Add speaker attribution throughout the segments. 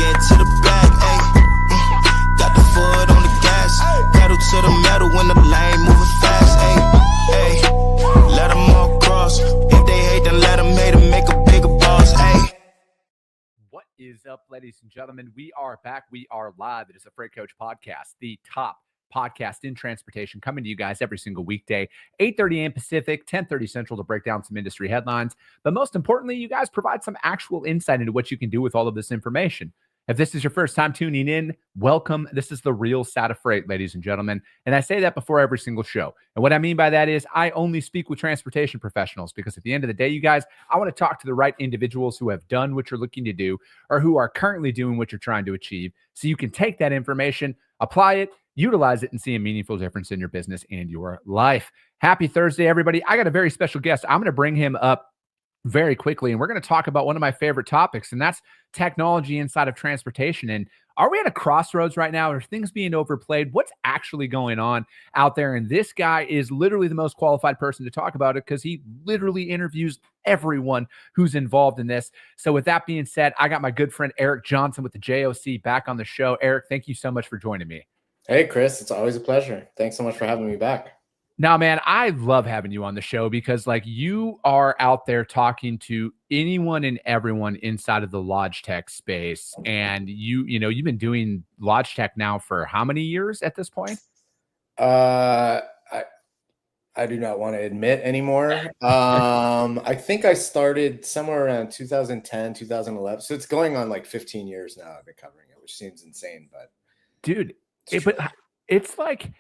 Speaker 1: get to the bag, ayy. Got the foot on the gas, pedal to the metal when the lane moving fast, ayy. Let them all cross. If they hate, then let them hate and make a bigger boss, ayy.
Speaker 2: What is up, ladies and gentlemen? We are back. We are live. It is a Freight Coach podcast, the top podcast in transportation, coming to you guys every single weekday, 8:30 a.m. Pacific, 10:30 Central, to break down some industry headlines. But most importantly, you guys provide some actual insight into what you can do with all of this information. If this is your first time tuning in, welcome. This is the real side of freight, ladies and gentlemen. And I say that before every single show. And what I mean by that is I only speak with transportation professionals, because at the end of the day, you guys, I want to talk to the right individuals who have done what you're looking to do or who are currently doing what you're trying to achieve, so you can take that information, apply it, utilize it, and see a meaningful difference in your business and your life. Happy Thursday, everybody. I got a very special guest. I'm going to bring him up very quickly, and we're going to talk about one of my favorite topics, and that's technology inside of transportation. And are we at a crossroads right now? Are things being overplayed? What's actually going on out there? And this guy is literally the most qualified person to talk about it, because he literally interviews everyone who's involved in this. So with that being said, I got my good friend Eric Johnson with the JOC back on the show. Eric, thank you so much for joining me.
Speaker 3: Hey, Chris, it's always a pleasure. Thanks so much for having me back.
Speaker 2: Now, man, I love having you on the show, because like you are out there talking to anyone and everyone inside of the lodge tech space. And you've been doing lodge tech now for how many years at this point?
Speaker 3: I do not want to admit anymore. I think I started somewhere around 2010, 2011. So it's going on like 15 years now. I've been covering it, which seems insane, but
Speaker 2: dude, it's like,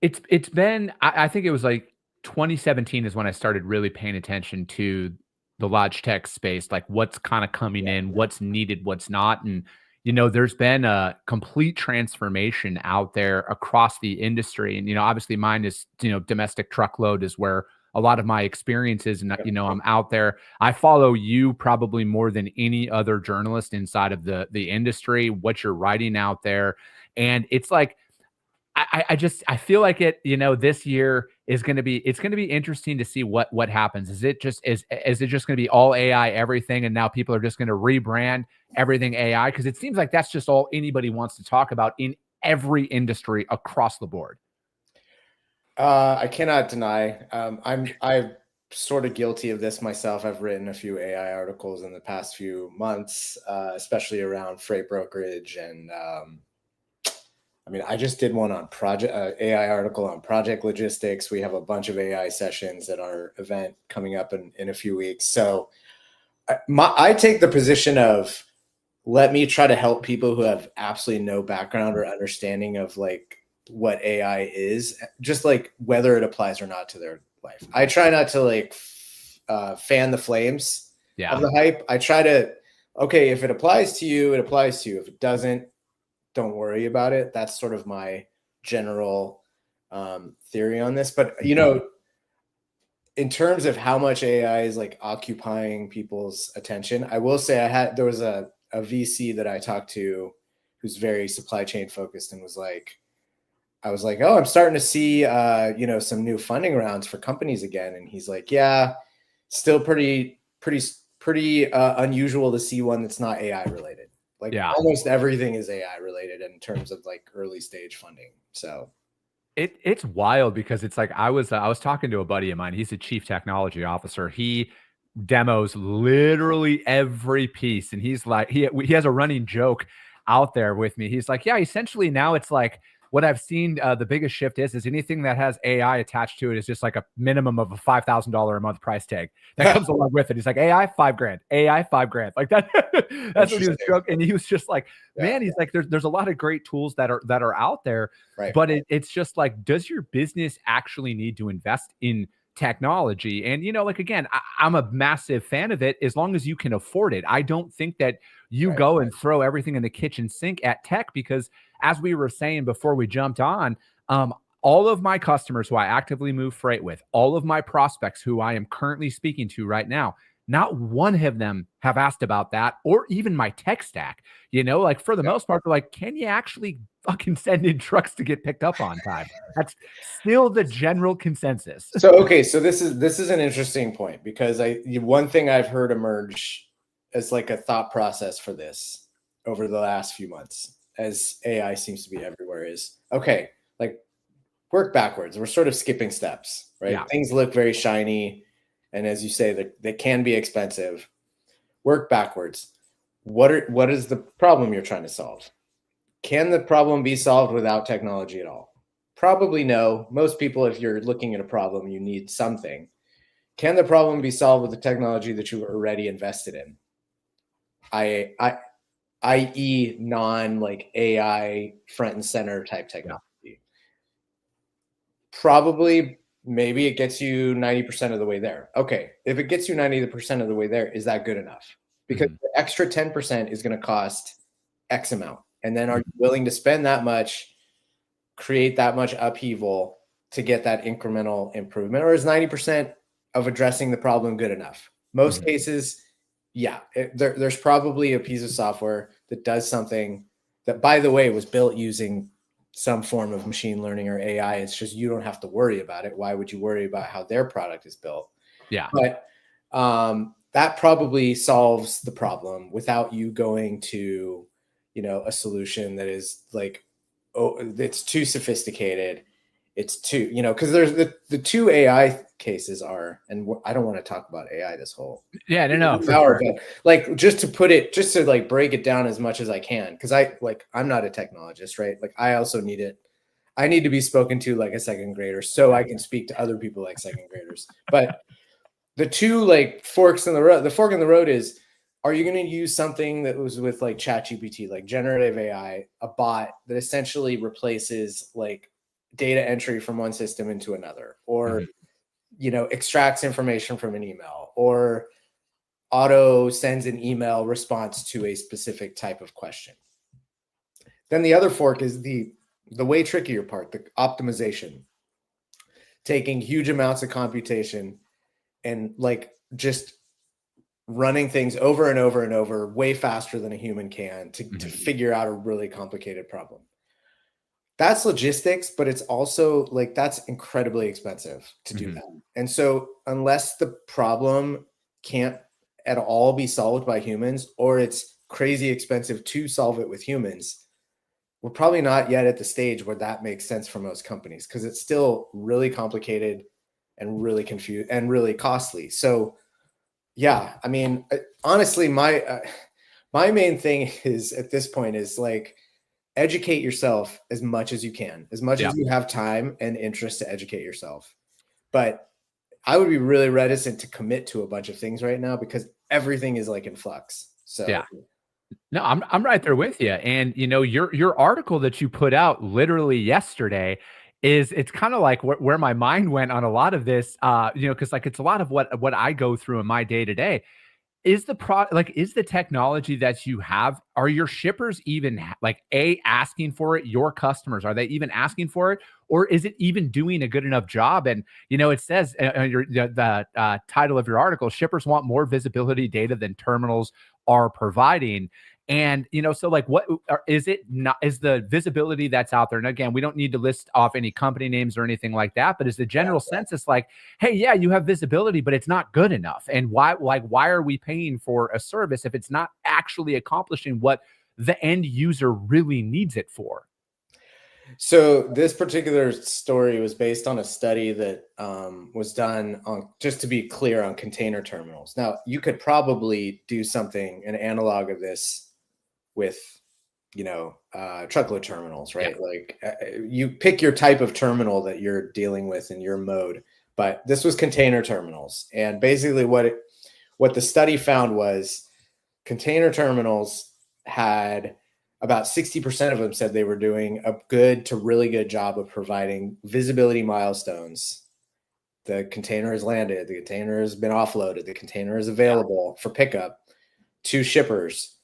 Speaker 2: it's been, I think it was like 2017 is when I started really paying attention to the lodge tech space, like what's kind of coming in, what's needed, what's not. And, there's been a complete transformation out there across the industry. And, obviously mine is, domestic truckload is where a lot of my experiences, and, I'm out there. I follow you probably more than any other journalist inside of the industry, what you're writing out there. And it's like, I feel like it, this year is going to be, it's going to be interesting to see what happens. Is it just going to be all AI, everything? And now people are just going to rebrand everything AI? Cause it seems like that's just all anybody wants to talk about in every industry across the board.
Speaker 3: I cannot deny, I'm sort of guilty of this myself. I've written a few AI articles in the past few months, especially around freight brokerage. And, I just did one on AI article on project logistics. We have a bunch of AI sessions at our event coming up in a few weeks. So I take the position of, let me try to help people who have absolutely no background or understanding of like what AI is, just like whether it applies or not to their life. I try not to like fan the flames of the hype. I try to, okay, if it applies to you, it applies to you. If it doesn't, don't worry about it. That's sort of my general theory on this. But, in terms of how much AI is like occupying people's attention, I will say there was a VC that I talked to who's very supply chain focused, and I was like, oh, I'm starting to see, some new funding rounds for companies again. And he's like, yeah, still pretty unusual to see one that's not AI related. Like almost everything is AI related in terms of like early stage funding. So
Speaker 2: it's wild, because it's like, I was talking to a buddy of mine. He's a chief technology officer. He demos literally every piece. And he's like, he has a running joke out there with me. He's like, yeah, essentially now it's like, what I've seen, the biggest shift is anything that has AI attached to it is just like a minimum of a $5,000 a month price tag that comes along with it. He's like, AI $5,000, AI $5,000, like that. That's what he was joking. And he was just like, man, he's like, there's a lot of great tools that are out there, right? But it's just like, does your business actually need to invest in technology? And, like, again, I'm a massive fan of it as long as you can afford it. I don't think that you go and throw everything in the kitchen sink at tech, because as we were saying before we jumped on, all of my customers who I actively move freight with, all of my prospects who I am currently speaking to right now, not one of them have asked about that, or even my tech stack. Like for the most part, they're like, can you actually fucking send in trucks to get picked up on time? That's still the general consensus.
Speaker 3: So, okay. So this is an interesting point, because one thing I've heard emerge as like a thought process for this over the last few months, as AI seems to be everywhere, is okay, like work backwards. We're sort of skipping steps, right?
Speaker 2: Yeah.
Speaker 3: Things look very shiny. And as you say, they can be expensive. Work backwards. What is the problem you're trying to solve? Can the problem be solved without technology at all? Probably no. Most people, if you're looking at a problem, you need something. Can the problem be solved with the technology that you already invested in? I.e. non like AI front and center type technology. Yeah. Probably, maybe it gets you 90% of the way there. Okay, if it gets you 90% of the way there, is that good enough? Because the extra 10% is going to cost X amount. And then are you willing to spend that much, create that much upheaval to get that incremental improvement? Or is 90% of addressing the problem good enough? Most cases, yeah, there's probably a piece of software that does something that, by the way, was built using some form of machine learning or AI. It's just you don't have to worry about it. Why would you worry about how their product is built?
Speaker 2: Yeah.
Speaker 3: But that probably solves the problem without you going to, a solution that is like, oh, it's too sophisticated. It's too, because there's the two AI cases are, and I don't want to talk about AI this whole
Speaker 2: no,
Speaker 3: hour, but like just to like break it down as much as I can, because I'm not a technologist, right? Like I also need it. I need to be spoken to like a second grader so I can speak to other people like second graders. But the two like forks in the road, the fork in the road is, are you going to use something that was with like ChatGPT, like generative AI, a bot that essentially replaces like data entry from one system into another, or extracts information from an email, or auto sends an email response to a specific type of question? Then the other fork is the way trickier part, the optimization, taking huge amounts of computation and like just running things over and over and over way faster than a human can to figure out a really complicated problem. That's logistics, but it's also like, that's incredibly expensive to do that. And so unless the problem can't at all be solved by humans, or it's crazy expensive to solve it with humans, we're probably not yet at the stage where that makes sense for most companies, because it's still really complicated and really confused and really costly. So yeah, I mean, honestly, my main thing is at this point is like, educate yourself as much as you can, as much as you have time and interest to educate yourself. But I would be really reticent to commit to a bunch of things right now because everything is like in flux. So
Speaker 2: yeah. No, I'm right there with you. And your article that you put out literally yesterday it's kind of like where my mind went on a lot of this, because like it's a lot of what I go through in my day to day. Is the technology that you have, are your shippers even asking for it? Your customers, are they even asking for it? Or is it even doing a good enough job? And, it says the title of your article, shippers want more visibility data than terminals are providing. And, so like, what is it not, is the visibility that's out there? And again, we don't need to list off any company names or anything like that, but is the general census like, hey, yeah, you have visibility, but it's not good enough. And why are we paying for a service if it's not actually accomplishing what the end user really needs it for?
Speaker 3: So this particular story was based on a study that was done on, just to be clear, on container terminals. Now, you could probably do something, an analog of this with, truckload terminals, right? Yeah. Like you pick your type of terminal that you're dealing with in your mode, but this was container terminals. And basically what the study found was container terminals had about 60% of them said they were doing a good to really good job of providing visibility milestones. The container has landed, the container has been offloaded, the container is available for pickup to shippers.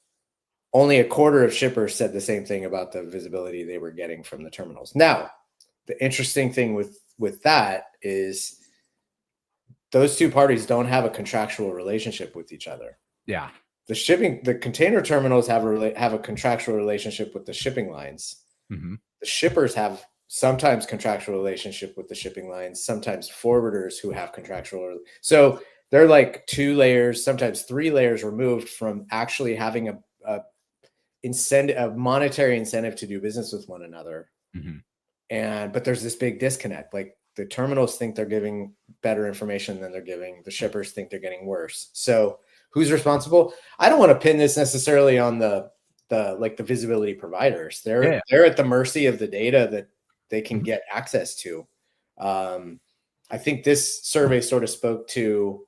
Speaker 3: Only a quarter of shippers said the same thing about the visibility they were getting from the terminals. Now, the interesting thing with that is those two parties don't have a contractual relationship with each other.
Speaker 2: Yeah.
Speaker 3: The container terminals have a contractual relationship with the shipping lines. The shippers have sometimes contractual relationship with the shipping lines, sometimes forwarders who have contractual. So they're like 2 layers, sometimes 3 layers removed from actually having a a monetary incentive to do business with one another. But there's this big disconnect. Like the terminals think they're giving better information than they're giving. The shippers think they're getting worse. So who's responsible? I don't want to pin this necessarily on the visibility providers. They're at the mercy of the data that they can get access to. I think this survey sort of spoke to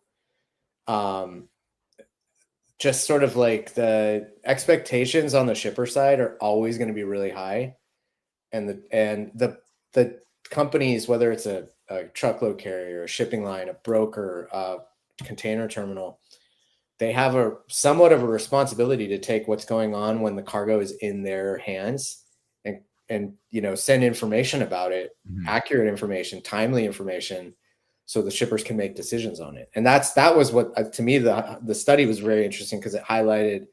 Speaker 3: just sort of like the expectations on the shipper side are always going to be really high. And the companies, whether it's a truckload carrier, a shipping line, a broker, a container terminal, they have a somewhat of a responsibility to take what's going on when the cargo is in their hands and send information about it, accurate information, timely information, so the shippers can make decisions on it. And that was what, to me, the study was very interesting because it highlighted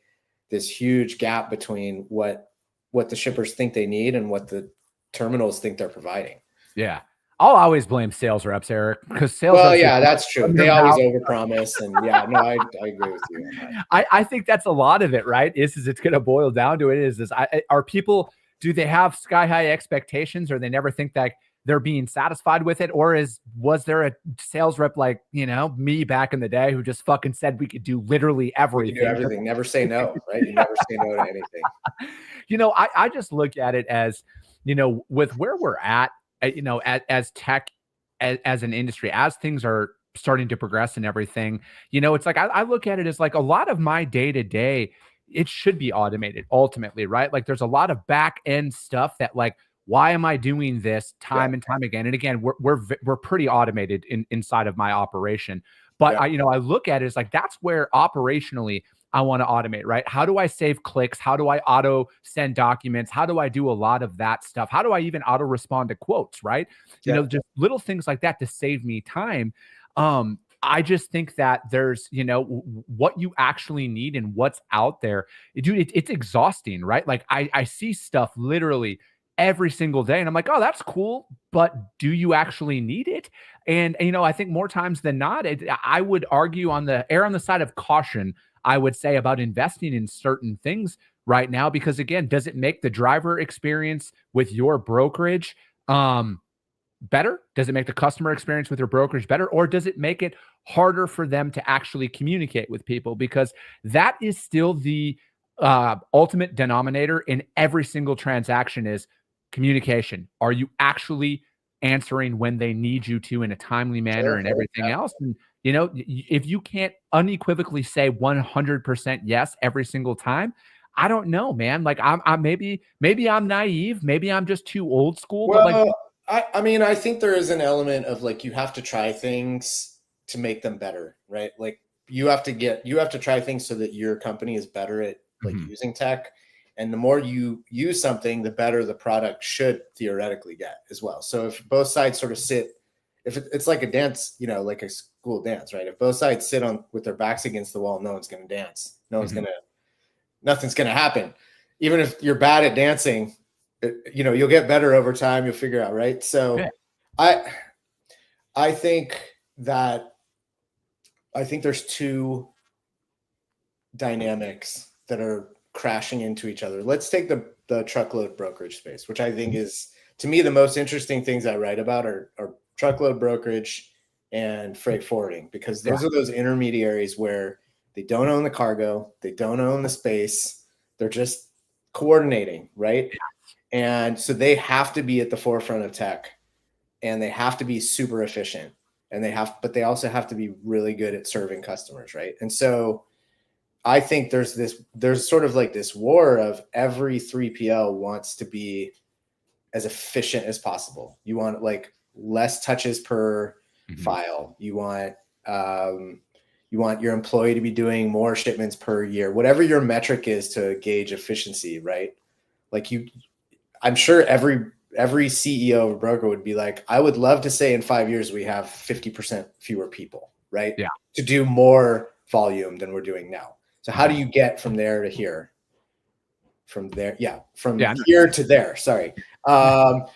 Speaker 3: this huge gap between what the shippers think they need and what the terminals think they're providing.
Speaker 2: Yeah. I'll always blame sales reps, Eric, because sales
Speaker 3: well,
Speaker 2: reps.
Speaker 3: Yeah, that's true. They always overpromise. And yeah, no, I agree with you on that.
Speaker 2: I think that's a lot of it, right? Is it's going to boil down to it are people, do they have sky high expectations or they never think that they're being satisfied with it? Or was there a sales rep like, me back in the day who just fucking said we could do literally everything?
Speaker 3: Do everything. Never say no, right? You never say no to anything.
Speaker 2: I just look at it as, with where we're at, as tech, as an industry, as things are starting to progress and everything, it's like, I look at it as like a lot of my day-to-day, it should be automated ultimately, right? Like there's a lot of back end stuff that like, why am I doing this time and time again? And again, we're pretty automated inside of my operation, but I look at it as like, that's where operationally I want to automate, right? How do I save clicks? How do I auto send documents? How do I do a lot of that stuff? How do I even auto respond to quotes, right? Just little things like that to save me time. I just think that there's, what you actually need and what's out there, dude, it's exhausting, right? Like I see stuff literally every single day and I'm like, oh, that's cool. But do you actually need it? And, I think more times than not, I would argue on the side of caution, I would say, about investing in certain things right now, because again, does it make the driver experience with your brokerage better? Does it make the customer experience with your brokerage better? Or does it make it harder for them to actually communicate with people? Because that is still the ultimate denominator in every single transaction is communication. Are you actually answering when they need you to in a timely manner and everything else? And, if you can't unequivocally say 100% yes every single time, I don't know, man. Like I'm maybe I'm naive. Maybe I'm just too old school.
Speaker 3: Well,
Speaker 2: but like,
Speaker 3: I think there is an element of like, you have to try things to make them better, right? Like you have to try things so that your company is better at like using tech. And the more you use something, the better the product should theoretically get as well. So if both sides sort of sit, if it's like a dance, like a school dance, right? If both sides sit with their backs against the wall, no one's going to dance. Nothing's going to happen. Even if you're bad at dancing, you'll get better over time. You'll figure out, right? So I think there's two dynamics that are crashing into each other. Let's take the truckload brokerage space, which I think is, to me, the most interesting things I write about are truckload brokerage and freight forwarding, because those are those intermediaries where they don't own the cargo, they don't own the space, they're just coordinating, right? And so they have to be at the forefront of tech, and they have to be super efficient, but they also have to be really good at serving customers, right? And so I think there's sort of like this war of every 3PL wants to be as efficient as possible. You want like less touches per file. You want your employee to be doing more shipments per year, whatever your metric is to gauge efficiency, right? Like I'm sure every CEO of a broker would be like, I would love to say in 5 years we have 50% fewer people, right? Yeah. To do more volume than we're doing now. So how do you get from there to here? From here to there. Sorry. But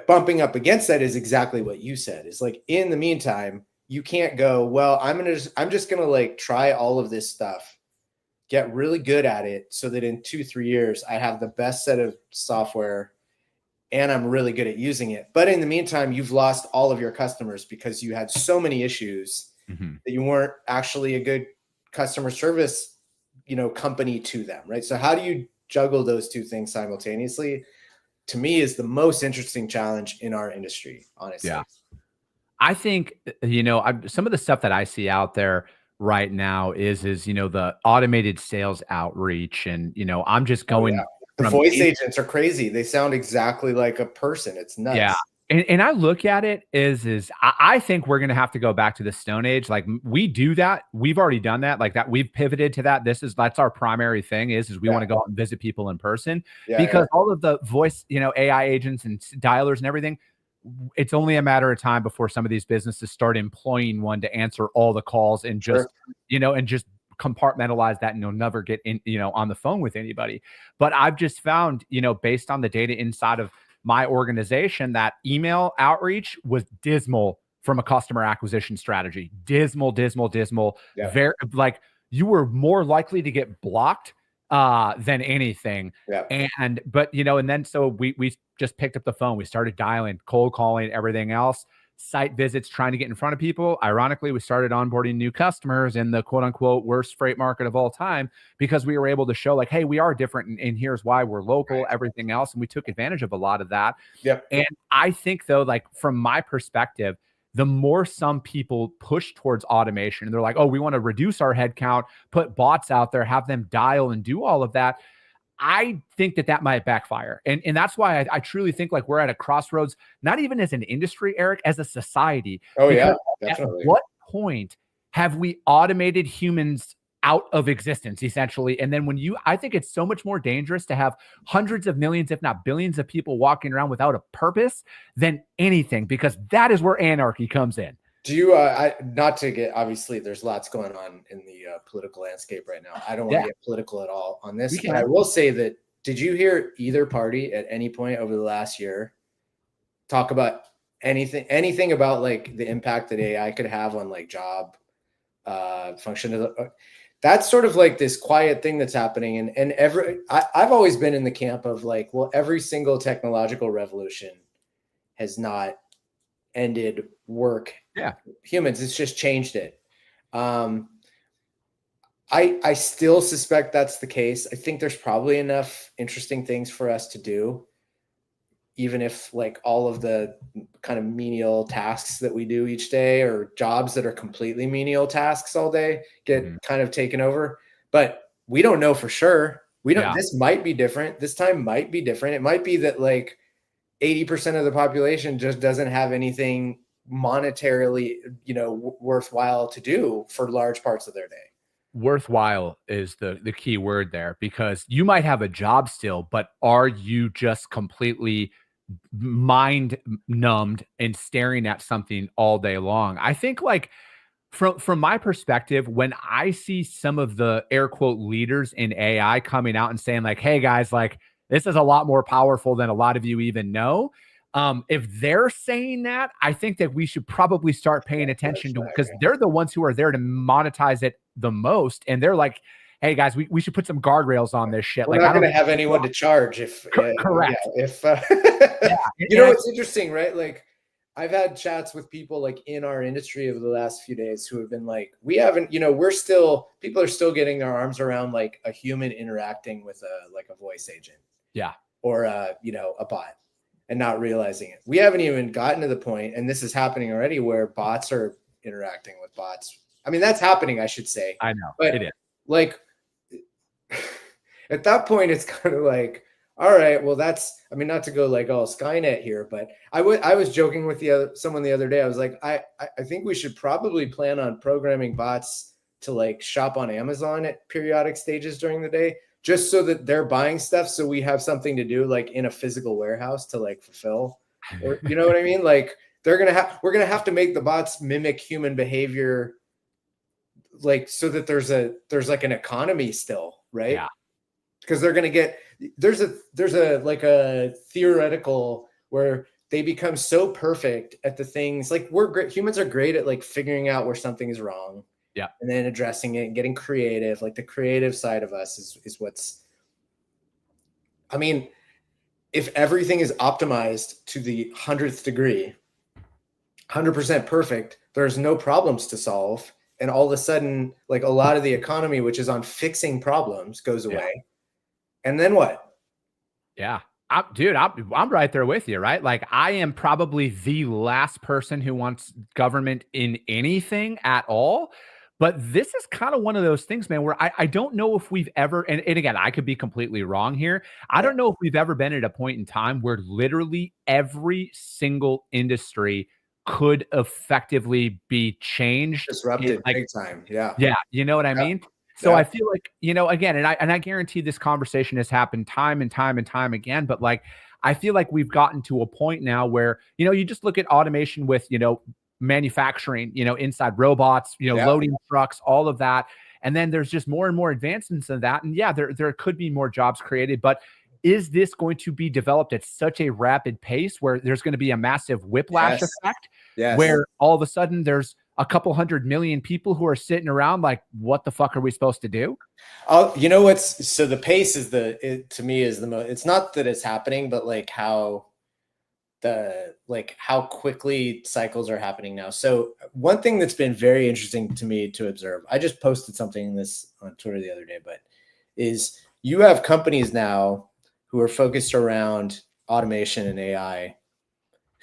Speaker 3: bumping up against that is exactly what you said. It's like, in the meantime, you can't go, well, I'm just going to like try all of this stuff get really good at it so that in 2-3 years, I have the best set of software and I'm really good at using it. But in the meantime, you've lost all of your customers because you had so many issues that you weren't actually a good customer service, company to them, right? So how do you juggle those two things simultaneously? To me, is the most interesting challenge in our industry, honestly.
Speaker 2: Yeah. I think, some of the stuff that I see out there right now is, the automated sales outreach. And, I'm just going
Speaker 3: The
Speaker 2: from
Speaker 3: voice agents are crazy. They sound exactly like a person. It's nuts.
Speaker 2: Yeah. And I look at it I think we're going to have to go back to the Stone Age. Like we do that. We've already done that. Like that. We've pivoted to that. That's our primary thing is we want to go out and visit people in person because all of the voice, AI agents and dialers and everything, it's only a matter of time before some of these businesses start employing one to answer all the calls and just, and just compartmentalize that and you'll never get in, on the phone with anybody. But I've just found, based on the data inside of my organization, that email outreach was dismal from a customer acquisition strategy. Dismal.
Speaker 3: Yeah.
Speaker 2: Very like you were more likely to get blocked than anything.
Speaker 3: Yeah.
Speaker 2: And then so we just picked up the phone. We started dialing, cold calling, everything else, site visits, trying to get in front of people. Ironically, we started onboarding new customers in the quote unquote worst freight market of all time because we were able to show like, hey, we are different and here's why we're local, everything else. And we took advantage of a lot of that.
Speaker 3: Yep.
Speaker 2: And I think though, like from my perspective, the more some people push towards automation and they're like, oh, we want to reduce our headcount, put bots out there, have them dial and do all of that. I think that might backfire. And that's why I truly think like we're at a crossroads, not even as an industry, Eric, as a society.
Speaker 3: Oh, yeah, definitely.
Speaker 2: At what point have we automated humans out of existence, essentially? And then I think it's so much more dangerous to have hundreds of millions, if not billions of people walking around without a purpose than anything, because that is where anarchy comes in.
Speaker 3: Do you, not to get, obviously there's lots going on in the political landscape right now. I don't want to get political at all on this, but I will say that, did you hear either party at any point over the last year talk about anything about like the impact that AI could have on like job function? That's sort of like this quiet thing that's happening. And I've always been in the camp of like, well, every single technological revolution has not ended work. Humans, it's just changed it. I still suspect that's the case. I think there's probably enough interesting things for us to do, even if like all of the kind of menial tasks that we do each day or jobs that are completely menial tasks all day get kind of taken over. But we don't know for sure. This might be different. This time might be different. It might be that like 80% of the population just doesn't have anything monetarily, worthwhile to do for large parts of their day.
Speaker 2: Worthwhile is the key word there, because you might have a job still, but are you just completely mind numbed and staring at something all day long? I think like from my perspective, when I see some of the air quote leaders in AI coming out and saying like, hey guys, like this is a lot more powerful than a lot of you even know. If they're saying that, I think that we should probably start paying attention to, because they're the ones who are there to monetize it the most. And they're like, hey guys, we should put some guardrails on this shit.
Speaker 3: We're not going to have anyone to charge if
Speaker 2: correct.
Speaker 3: It's interesting, right? Like I've had chats with people like in our industry over the last few days who have been like, we haven't, people are still getting their arms around like a human interacting with a voice agent.
Speaker 2: Yeah.
Speaker 3: Or a bot, and not realizing it. We haven't even gotten to the point, and this is happening already, where bots are interacting with bots. I mean, that's happening, I should say.
Speaker 2: I know,
Speaker 3: but
Speaker 2: it is.
Speaker 3: Like, at that point, it's kind of like, all right, well, not to go like all Skynet here, but I was joking with someone the other day. I was like, I think we should probably plan on programming bots to like shop on Amazon at periodic stages during the day, just so that they're buying stuff. So we have something to do like in a physical warehouse to like fulfill, or, you know what I mean? Like we're going to have to make the bots mimic human behavior, like, so that there's like an economy still, right?
Speaker 2: Yeah.
Speaker 3: Because they're going to get, there's a like a theoretical where they become so perfect at the things, like humans are great at like figuring out where something is wrong
Speaker 2: Yeah.
Speaker 3: And then addressing it and getting creative. Like the creative side of us is what's, I mean, if everything is optimized to the 100th degree, 100% perfect, there's no problems to solve. And all of a sudden, like a lot of the economy, which is on fixing problems, goes away. And then what?
Speaker 2: Yeah. I'm right there with you, right? Like I am probably the last person who wants government in anything at all. But this is kind of one of those things, man, where I don't know if we've ever, and again, I could be completely wrong here. I don't know if we've ever been at a point in time where literally every single industry could effectively be changed.
Speaker 3: Disrupted big time. Yeah.
Speaker 2: Yeah. You know what I mean? So I feel like, again, and I guarantee this conversation has happened time and time and time again, but like, I feel like we've gotten to a point now where, you just look at automation with, manufacturing, inside robots, loading trucks, all of that. And then there's just more and more advancements in that. And yeah, there could be more jobs created, but is this going to be developed at such a rapid pace where there's going to be a massive whiplash effect where all of a sudden there's a couple 100 million people who are sitting around like, what the fuck are we supposed to do?
Speaker 3: So the pace is to me is the most, it's not that it's happening, but like how quickly cycles are happening now. So one thing that's been very interesting to me to observe, I just posted something this on Twitter the other day, but is you have companies now who are focused around automation and AI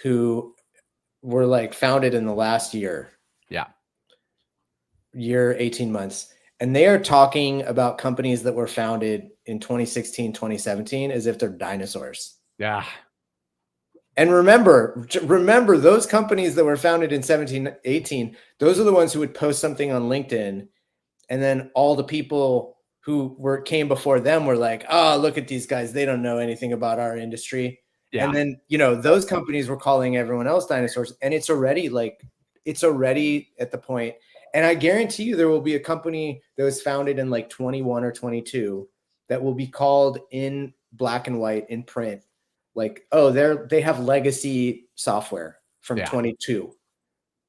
Speaker 3: who were like founded in the last year, 18 months. And they are talking about companies that were founded in 2016, 2017, as if they're dinosaurs.
Speaker 2: Yeah.
Speaker 3: And remember those companies that were founded in 17, 18, those are the ones who would post something on LinkedIn. And then all the people who came before them were like, oh, look at these guys. They don't know anything about our industry. Yeah. And then, those companies were calling everyone else dinosaurs. And it's already at the point. And I guarantee you there will be a company that was founded in like 21 or 22 that will be called in black and white in print. Like, oh, they have legacy software from 22.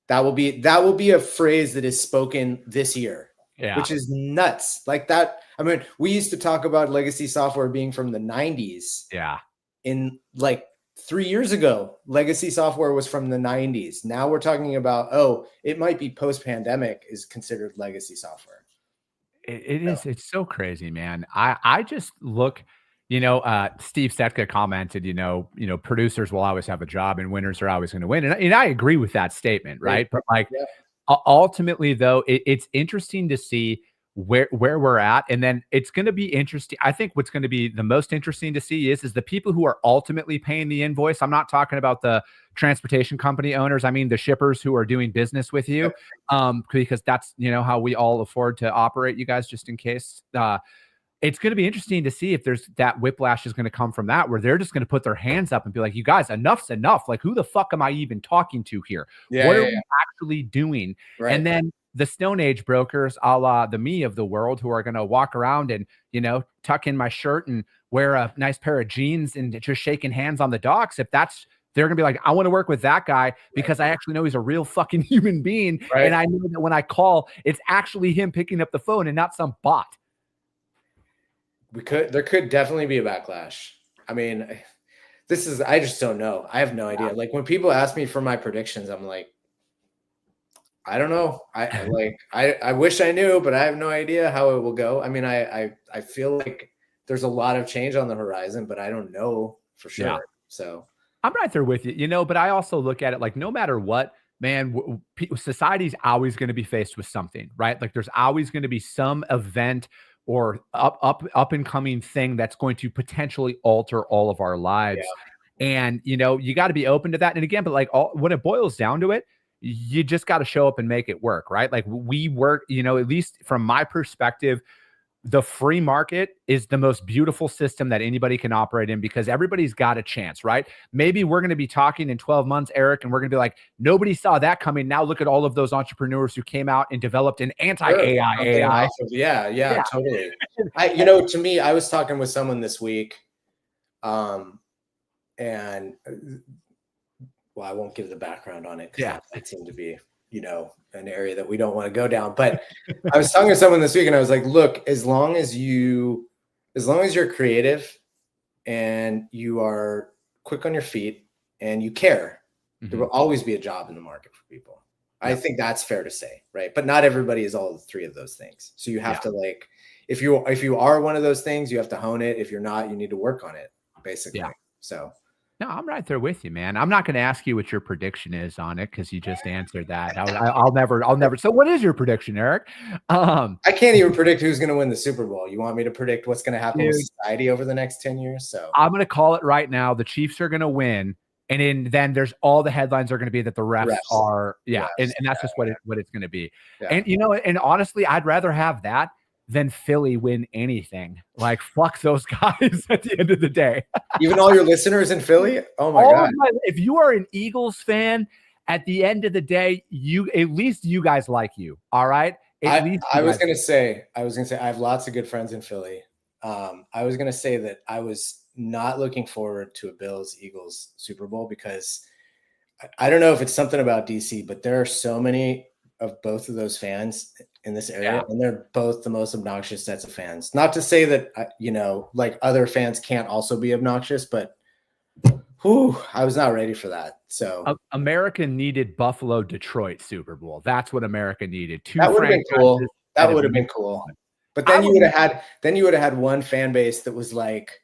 Speaker 3: That will be a phrase that is spoken this year, which is nuts. Like that. I mean, we used to talk about legacy software being from the 90s.
Speaker 2: Yeah.
Speaker 3: In like 3 years ago, legacy software was from the 90s. Now we're talking about, it might be post-pandemic is considered legacy software.
Speaker 2: It is. It's so crazy, man. I just look, Steve Setka commented, producers will always have a job and winners are always going to win. And I agree with that statement, right? But like ultimately though, it's interesting to see where we're at. And then it's going to be interesting. I think what's going to be the most interesting to see is the people who are ultimately paying the invoice. I'm not talking about the transportation company owners. I mean, the shippers who are doing business with you, because that's, how we all afford to operate, you guys, just in case. It's going to be interesting to see if there's that whiplash is going to come from that, where they're just going to put their hands up and be like, you guys, enough's enough. Like, who the fuck am I even talking to here? What are we actually doing? Right. And then the Stone Age brokers, a la the me of the world, who are going to walk around and, tuck in my shirt and wear a nice pair of jeans and just shaking hands on the docks. If that's, they're going to be like, I want to work with that guy because I actually know he's a real fucking human being. Right. And I know that when I call, it's actually him picking up the phone and not some bot.
Speaker 3: There could definitely be a backlash. I mean, I just don't know. I have no idea. Like when people ask me for my predictions, I'm like, I don't know. I wish I knew, but I have no idea how it will go. I mean, I feel like there's a lot of change on the horizon, but I don't know for sure. Yeah. So
Speaker 2: I'm right there with you, but I also look at it like no matter what, man, society's always going to be faced with something, right? Like there's always going to be some event or up and coming thing that's going to potentially alter all of our lives. Yeah. And, you got to be open to that. And again, but like when it boils down to it, you just got to show up and make it work, right? Like we work, at least from my perspective, the free market is the most beautiful system that anybody can operate in because everybody's got a chance, right? Maybe we're going to be talking in 12 months, Eric, and we're going to be like, nobody saw that coming. Now look at all of those entrepreneurs who came out and developed an anti-AI AI.
Speaker 3: Yeah, totally. To me, I was talking with someone this week, and well, I won't give the background on it because it seemed to be an area that we don't want to go down. But I was talking to someone this week and I was like, look, as long as you're creative and you are quick on your feet and you care, there will always be a job in the market for people. I think that's fair to say, right? But not everybody is all three of those things. So you have to like, if you are one of those things, you have to hone it. If you're not, you need to work on it, basically.
Speaker 2: Yeah.
Speaker 3: So.
Speaker 2: No, I'm right there with you, man. I'm not going to ask you what your prediction is on it because you just answered that. I'll never. So, what is your prediction, Eric?
Speaker 3: I can't even predict who's going to win the Super Bowl. You want me to predict what's going to happen with society over the next 10 years? So,
Speaker 2: I'm going to call it right now. The Chiefs are going to win, and then there's all the headlines are going to be that the refs are, and that's just what it's going to be. Yeah. And and honestly, I'd rather have that than Philly win anything. Like, fuck those guys at the end of the day.
Speaker 3: Even all your listeners in Philly? Oh my God.
Speaker 2: If you are an Eagles fan, at the end of the day, at least you guys like you. All right.
Speaker 3: I was gonna say I have lots of good friends in Philly. I was gonna say that I was not looking forward to a Bills-Eagles Super Bowl because I don't know if it's something about DC, but there are so many of both of those fans in this area, and they're both the most obnoxious sets of fans. Not to say that like other fans can't also be obnoxious, but I was not ready for that. So
Speaker 2: America needed Buffalo Detroit Super Bowl. That's what America needed.
Speaker 3: That would have been cool. That would have been cool. But then you would have had one fan base that was like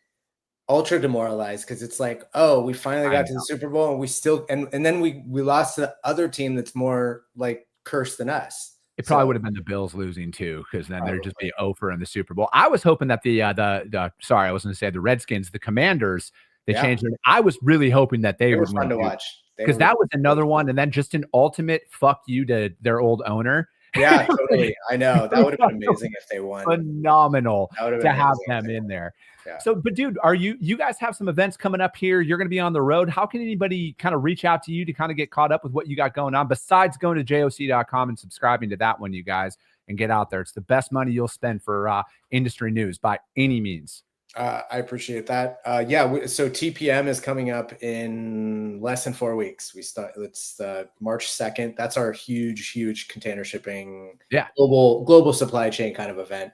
Speaker 3: ultra demoralized because it's like, oh, we finally got to the Super Bowl and we still and then we lost to the other team that's more like cursed than us.
Speaker 2: It probably would have been the Bills losing too, because then there'd just be over in the Super Bowl. I was hoping that I was going to say the Redskins, the Commanders, they changed it. I was really hoping that they
Speaker 3: were
Speaker 2: would
Speaker 3: fun to watch
Speaker 2: because that was another one, and then just an ultimate fuck you to their old owner.
Speaker 3: Yeah, totally. I know that would have been amazing if they won.
Speaker 2: Phenomenal to have them in there. Yeah. So, but dude, you guys have some events coming up here? You're going to be on the road. How can anybody kind of reach out to you to kind of get caught up with what you got going on besides going to joc.com and subscribing to that one, you guys, and get out there? It's the best money you'll spend for industry news by any means.
Speaker 3: I appreciate that. So TPM is coming up in less than 4 weeks. It's March 2nd. That's our huge container shipping, global supply chain kind of event.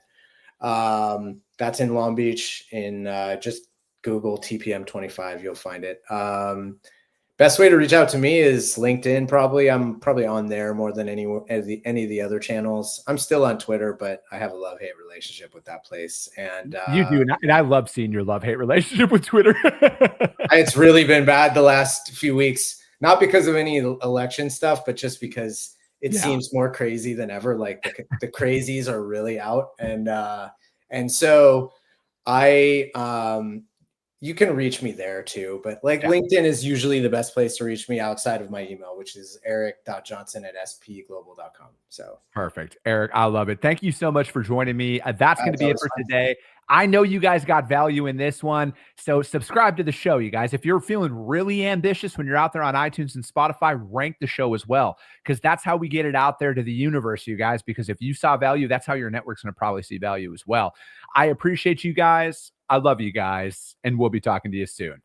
Speaker 3: That's in Long Beach. Just Google TPM 25, you'll find it. Best way to reach out to me is LinkedIn. I'm probably on there more than any of the other channels. I'm still on Twitter, but I have a love-hate relationship with that place. And
Speaker 2: you do, and I love seeing your love-hate relationship with Twitter.
Speaker 3: It's really been bad the last few weeks, not because of any election stuff, but just because it seems more crazy than ever. Like the crazies are really out, and so you can reach me there too, but LinkedIn is usually the best place to reach me outside of my email, which is eric.johnson@spglobal.com. So
Speaker 2: perfect. Eric, I love it. Thank you so much for joining me. That's going to be it for today. I know you guys got value in this one. So subscribe to the show, you guys. If you're feeling really ambitious when you're out there on iTunes and Spotify, rank the show as well, because that's how we get it out there to the universe, you guys, because if you saw value, that's how your network's going to probably see value as well. I appreciate you guys. I love you guys, and we'll be talking to you soon.